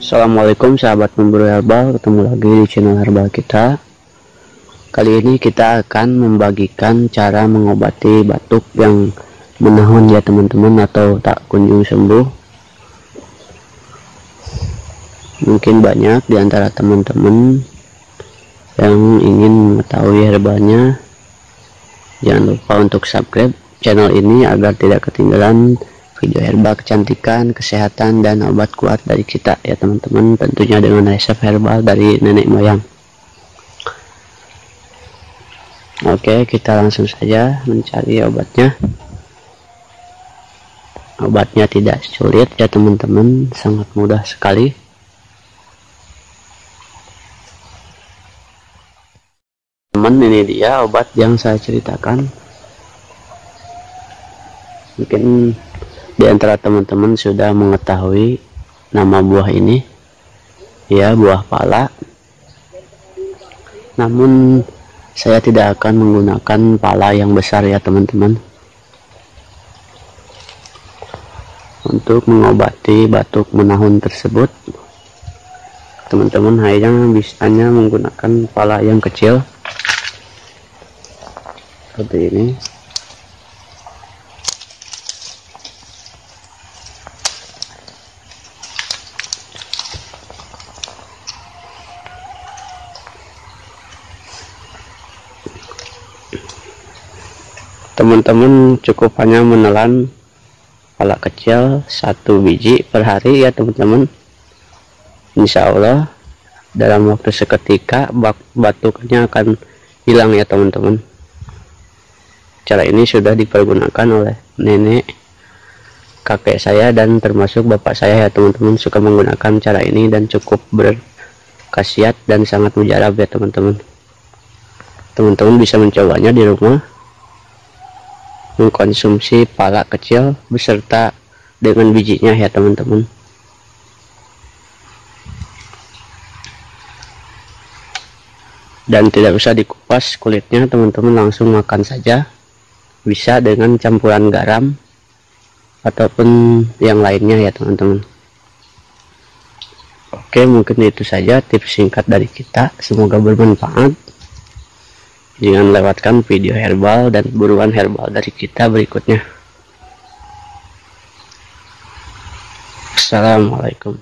Assalamualaikum sahabat pemburu herbal, ketemu lagi di channel herbal kita. Kali ini kita akan membagikan cara mengobati batuk yang menahun ya teman-teman, atau tak kunjung sembuh. Mungkin banyak di antara teman-teman yang ingin mengetahui herbalnya. Jangan lupa untuk subscribe channel ini agar tidak ketinggalan video herbal kecantikan, kesehatan, dan obat kuat dari kita ya teman-teman, tentunya dengan resep herbal dari nenek moyang. Oke, kita langsung saja mencari obatnya. Obatnya tidak sulit ya teman-teman, sangat mudah sekali. Teman, ini dia obat yang saya ceritakan. Mungkin di antara teman-teman sudah mengetahui nama buah ini, ya, buah pala. Namun saya tidak akan menggunakan pala yang besar ya teman-teman. Untuk mengobati batuk menahun tersebut, teman-teman hanya menggunakan pala yang kecil seperti ini. Teman-teman cukup hanya menelan pala kecil 1 biji per hari ya teman-teman. Insya Allah dalam waktu seketika batuknya akan hilang ya teman-teman. Cara ini sudah dipergunakan oleh nenek, kakek saya, dan termasuk bapak saya ya teman-teman, suka menggunakan cara ini dan cukup berkhasiat dan sangat mujarab ya teman-teman. Teman-teman bisa mencobanya di rumah, mengkonsumsi pala kecil beserta dengan bijinya ya teman-teman. Dan tidak usah dikupas kulitnya teman-teman, langsung makan saja. Bisa dengan campuran garam ataupun yang lainnya ya teman-teman. Oke, mungkin itu saja tips singkat dari kita, semoga bermanfaat. Jangan lewatkan video herbal dan buruan herbal dari kita berikutnya. Assalamualaikum.